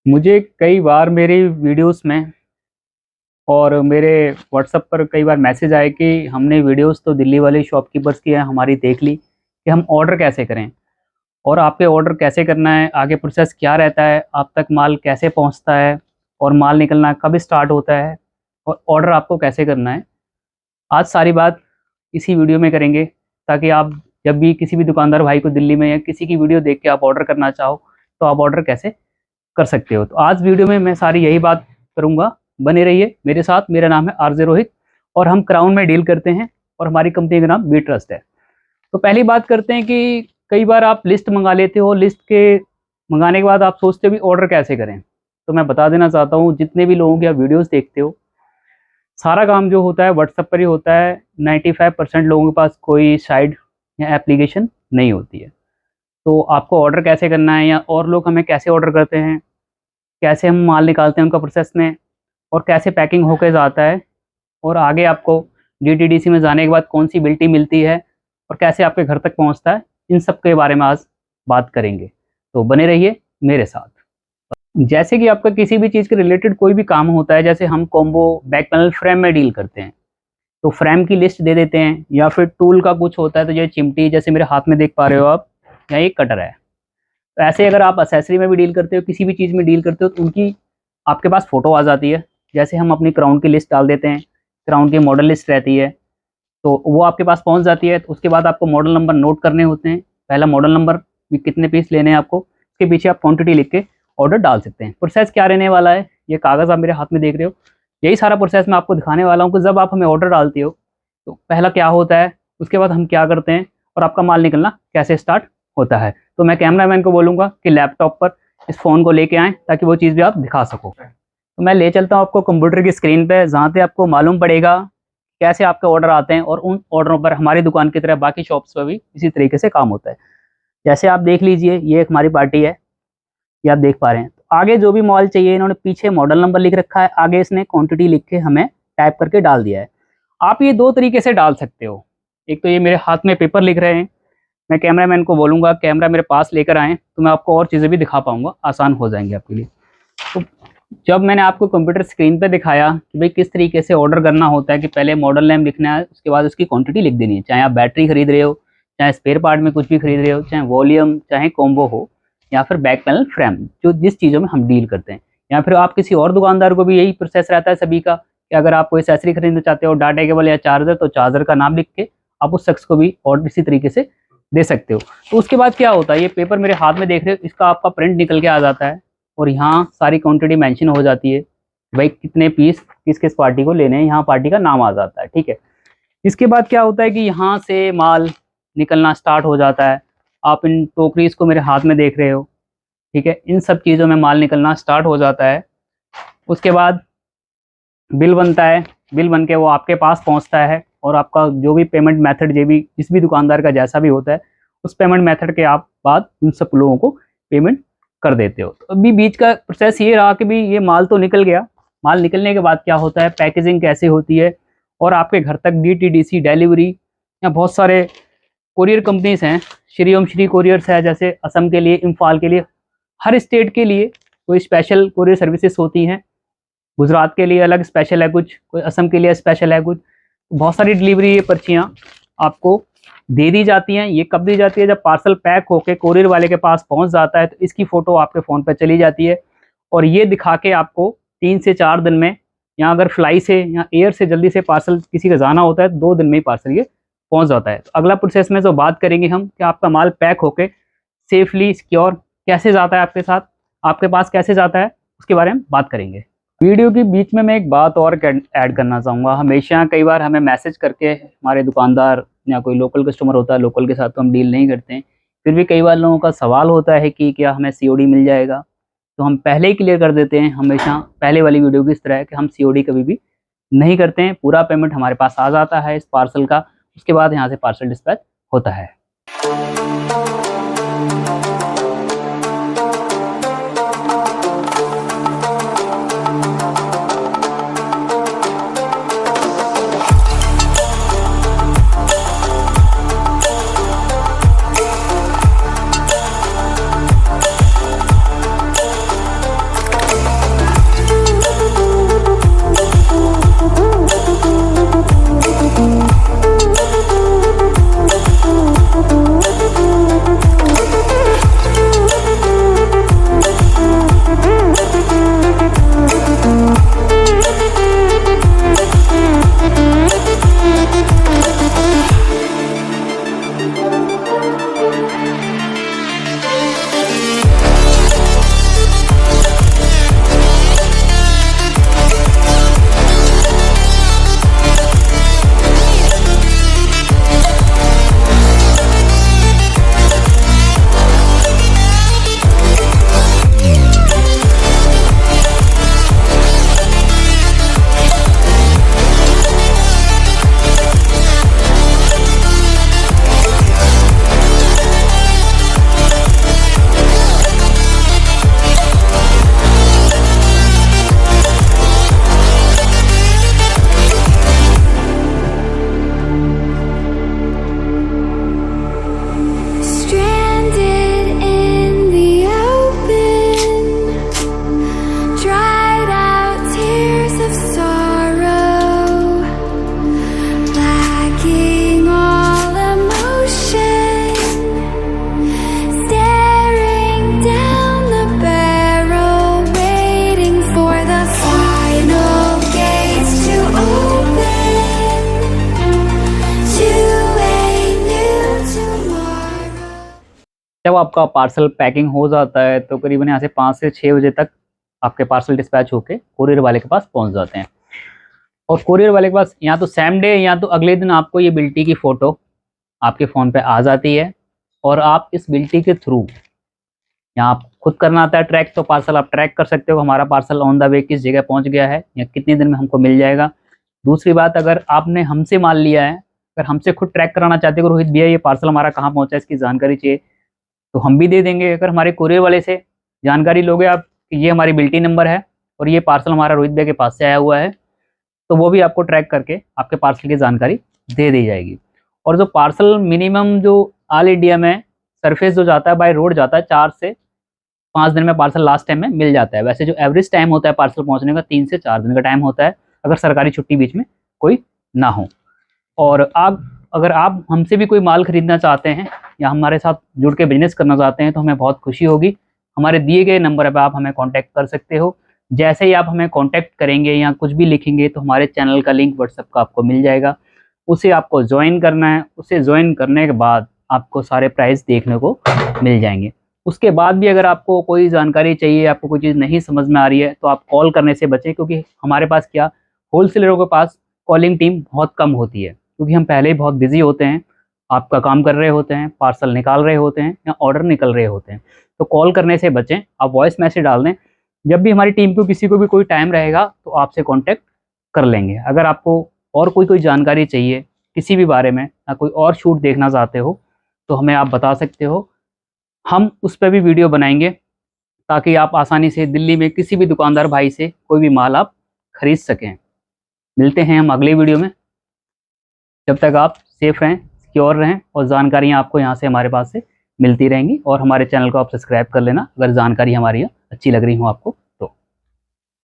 मुझे कई बार मेरी वीडियोस में और मेरे व्हाट्सएप पर कई बार मैसेज आए कि हमने वीडियोस तो दिल्ली वाले शॉपकीपर्स की है हमारी देख ली कि हम ऑर्डर कैसे करें और आप पे ऑर्डर कैसे करना है, आगे प्रोसेस क्या रहता है, आप तक माल कैसे पहुंचता है और माल निकलना कब स्टार्ट होता है और ऑर्डर आपको कैसे करना है। आज सारी बात इसी वीडियो में करेंगे ताकि आप जब भी किसी भी दुकानदार भाई को दिल्ली में या किसी की वीडियो देख के आप ऑर्डर करना चाहो तो आप ऑर्डर कैसे कर सकते हो। तो आज वीडियो में मैं सारी यही बात करूंगा, बने रहिए मेरे साथ। मेरा नाम है आरजे रोहित और हम क्राउन में डील करते हैं और हमारी कंपनी का नाम बी ट्रस्ट है। तो पहली बात करते हैं कि कई बार आप लिस्ट मंगा लेते हो, लिस्ट के मंगाने के बाद आप सोचते हो भी ऑर्डर कैसे करें। तो मैं बता देना चाहता हूँ, जितने भी लोगों की आप वीडियोस देखते हो सारा काम जो होता है व्हाट्सएप पर ही होता है। 95% लोगों के पास कोई साइट या एप्लीकेशन नहीं होती है। तो आपको ऑर्डर कैसे करना है या और लोग हमें कैसे ऑर्डर करते हैं, कैसे हम माल निकालते हैं उनका प्रोसेस में, और कैसे पैकिंग होकर जाता है, और आगे आपको डीटीडीसी में जाने के बाद कौन सी बिल्टी मिलती है और कैसे आपके घर तक पहुंचता है, इन सब के बारे में आज बात करेंगे। तो बने रहिए मेरे साथ। जैसे कि आपका किसी भी चीज़ के रिलेटेड कोई भी काम होता है, जैसे हम कॉम्बो बैक पैनल फ्रेम में डील करते हैं तो फ्रेम की लिस्ट दे देते हैं, या फिर टूल का कुछ होता है तो ये चिमटी जैसे मेरे हाथ में देख पा रहे हो आप, या एक कटर है। तो ऐसे अगर आप एसेसरी में भी डील करते हो, किसी भी चीज़ में डील करते हो, तो उनकी आपके पास फ़ोटो आ जाती है। जैसे हम अपनी क्राउन की लिस्ट डाल देते हैं, क्राउन की मॉडल लिस्ट रहती है तो वो आपके पास पहुंच जाती है। तो उसके बाद आपको मॉडल नंबर नोट करने होते हैं। पहला मॉडल नंबर, कितने पीस लेने हैं आपको, उसके पीछे आप क्वांटिटी लिख के ऑर्डर डाल सकते हैं। प्रोसेस क्या रहने वाला है, ये कागज़ आप मेरे हाथ में देख रहे हो, यही सारा प्रोसेस मैं आपको दिखाने वाला हूँ कि जब आप हमें ऑर्डर डालते हो तो पहला क्या होता है, उसके बाद हम क्या करते हैं और आपका माल निकलना कैसे स्टार्ट होता है। तो मैं कैमरामैन को बोलूँगा कि लैपटॉप पर इस फ़ोन को लेके आएँ ताकि वो चीज़ भी आप दिखा सको। तो मैं ले चलता हूँ आपको कंप्यूटर की स्क्रीन पे, जहाँ पे आपको मालूम पड़ेगा कैसे आपके ऑर्डर आते हैं, और उन ऑर्डरों पर हमारी दुकान की तरह बाकी शॉप्स पर भी इसी तरीके से काम होता है। जैसे आप देख लीजिए, ये एक हमारी पार्टी है, ये आप देख पा रहे हैं। तो आगे जो भी माल चाहिए इन्होंने पीछे मॉडल नंबर लिख रखा है, आगे इसने क्वांटिटी लिख के हमें टाइप करके डाल दिया है। आप ये दो तरीके से डाल सकते हो। एक तो ये मेरे हाथ में पेपर लिख रहे हैं, मैं कैमरामैन को बोलूँगा कैमरा मेरे पास लेकर आएँ तो मैं आपको और चीज़ें भी दिखा पाऊँगा, आसान हो जाएंगे आपके लिए। तो जब मैंने आपको कंप्यूटर स्क्रीन पे दिखाया कि भाई किस तरीके से ऑर्डर करना होता है, कि पहले मॉडल नेम लिखना है, उसके बाद उसकी क्वांटिटी लिख देनी है। चाहे आप बैटरी खरीद रहे हो, चाहे स्पेयर पार्ट में कुछ भी खरीद रहे हो, चाहे वॉल्यूम, चाहे कॉम्बो हो, या फिर बैक पैनल फ्रेम, जो जिस चीज़ों में हम डील करते हैं, या फिर आप किसी और दुकानदार को भी यही प्रोसेस रहता है सभी का कि अगर आप कोई एक्सेसरी खरीदना चाहते हो, डाटा केबल या चार्जर, तो चार्जर का नाम लिख के आप उस शख्स को भी और इसी तरीके से दे सकते हो। तो उसके बाद क्या होता है, ये पेपर मेरे हाथ में देख रहे हो, इसका आपका प्रिंट निकल के आ जाता है और यहाँ सारी क्वांटिटी मेंशन हो जाती है, भाई कितने पीस किस किस पार्टी को लेने हैं, यहाँ पार्टी का नाम आ जाता है। ठीक है, इसके बाद क्या होता है कि यहाँ से माल निकलना स्टार्ट हो जाता है। आप इन टोकरीज को मेरे हाथ में देख रहे हो, ठीक है, इन सब चीज़ों में माल निकलना स्टार्ट हो जाता है। उसके बाद बिल बनता है, बिल बन के वो आपके पास पहुँचता है, और आपका जो भी पेमेंट मेथड जो भी जिस भी दुकानदार का जैसा भी होता है, उस पेमेंट मेथड के आप बाद उन सब लोगों को पेमेंट कर देते हो। तो अभी बीच का प्रोसेस ये रहा कि भी ये माल तो निकल गया, माल निकलने के बाद क्या होता है, पैकेजिंग कैसे होती है, और आपके घर तक डीटीडीसी डिलीवरी, या बहुत सारे कोरियर कंपनीज हैं, श्री ओम श्री कोरियर्स है, जैसे असम के लिए, इम्फाल के लिए, हर स्टेट के लिए कोई स्पेशल कोरियर सर्विसेज होती हैं। गुजरात के लिए अलग स्पेशल है कुछ, कोई असम के लिए स्पेशल है कुछ। बहुत सारी डिलीवरी ये पर्चियाँ आपको दे दी जाती हैं। ये कब दी जाती है, जब पार्सल पैक होके कोरियर वाले के पास पहुंच जाता है तो इसकी फ़ोटो आपके फ़ोन पर चली जाती है, और ये दिखा के आपको 3 से 4 दिन में, या अगर फ्लाई से या एयर से जल्दी से पार्सल किसी का जाना होता है 2 दिन में ही पार्सल ये पहुंच जाता है। तो अगला प्रोसेस में जो बात करेंगे हम कि आपका माल पैक होके सेफली सिक्योर कैसे जाता है आपके साथ, आपके पास कैसे जाता है, उसके बारे में बात करेंगे। वीडियो के बीच में मैं एक बात और ऐड करना चाहूँगा। हमेशा कई बार हमें मैसेज करके हमारे दुकानदार या कोई लोकल कस्टमर होता है, लोकल के साथ तो हम डील नहीं करते हैं, फिर भी कई बार लोगों का सवाल होता है कि क्या हमें सीओडी मिल जाएगा। तो हम पहले ही क्लियर कर देते हैं, हमेशा पहले वाली वीडियो की इस तरह है कि हम सीओडी कभी भी नहीं करते हैं। पूरा पेमेंट हमारे पास आ जाता है इस पार्सल का, उसके बाद यहाँ से पार्सल डिस्पैच होता है। जब आपका पार्सल पैकिंग हो जाता है तो करीबन यहाँ से 5 से 6 बजे तक आपके पार्सल डिस्पैच होके कुरियर वाले के पास पहुंच जाते हैं। और कुरियर वाले के पास या तो सेम डे या तो अगले दिन आपको ये बिल्टी की फ़ोटो आपके फ़ोन पे आ जाती है, और आप इस बिल्टी के थ्रू, यहाँ आप खुद करना आता है ट्रैक, तो पार्सल आप ट्रैक कर सकते हो हमारा पार्सल ऑन द वे किस जगह पहुंच गया है या कितने दिन में हमको मिल जाएगा। दूसरी बात, अगर आपने हमसे माल लिया है, अगर हमसे खुद ट्रैक कराना चाहते हो रोहित भैया ये पार्सल हमारा कहाँ पहुंचा है इसकी जानकारी चाहिए, तो हम भी दे देंगे। अगर हमारे कुरियर वाले से जानकारी लोगे आप कि ये हमारी बिल्टी नंबर है और ये पार्सल हमारा रोहित भैया के पास से आया हुआ है, तो वो भी आपको ट्रैक करके आपके पार्सल की जानकारी दे दी जाएगी। और जो पार्सल मिनिमम जो ऑल इंडिया में सरफेस जो जाता है बाय रोड जाता है 4 से 5 दिन में पार्सल लास्ट टाइम में मिल जाता है। वैसे जो एवरेज टाइम होता है पार्सल पहुंचने का 3 से 4 दिन का टाइम होता है, अगर सरकारी छुट्टी बीच में कोई ना हो। और अगर आप हमसे भी कोई माल खरीदना चाहते हैं या हमारे साथ जुड़ के बिजनेस करना चाहते हैं तो हमें बहुत खुशी होगी। हमारे दिए गए नंबर पर आप हमें कांटेक्ट कर सकते हो। जैसे ही आप हमें कांटेक्ट करेंगे या कुछ भी लिखेंगे तो हमारे चैनल का लिंक व्हाट्सएप का आपको मिल जाएगा, उसे आपको ज्वाइन करना है। उसे ज्वाइन करने के बाद आपको सारे प्राइस देखने को मिल जाएंगे। उसके बाद भी अगर आपको कोई जानकारी चाहिए, आपको कोई चीज़ नहीं समझ में आ रही है, तो आप कॉल करने से बचें, क्योंकि हमारे पास क्या होलसेलरों के पास कॉलिंग टीम बहुत कम होती है, क्योंकि हम पहले ही बहुत बिजी होते हैं, आपका काम कर रहे होते हैं, पार्सल निकाल रहे होते हैं या ऑर्डर निकल रहे होते हैं। तो कॉल करने से बचें, आप वॉइस मैसेज डाल दें। जब भी हमारी टीम को किसी को भी कोई टाइम रहेगा तो आपसे कॉन्टैक्ट कर लेंगे। अगर आपको और कोई जानकारी चाहिए किसी भी बारे में या कोई और शूट देखना चाहते हो तो हमें आप बता सकते हो, हम उस पर भी वीडियो बनाएंगे ताकि आप आसानी से दिल्ली में किसी भी दुकानदार भाई से कोई भी माल आप खरीद सकें। मिलते हैं हम अगले वीडियो में। जब तक आप सेफ रहें, सिक्योर रहें, और जानकारियाँ आपको यहाँ से हमारे पास से मिलती रहेंगी। और हमारे चैनल को आप सब्सक्राइब कर लेना अगर जानकारी हमारी अच्छी लग रही हो आपको।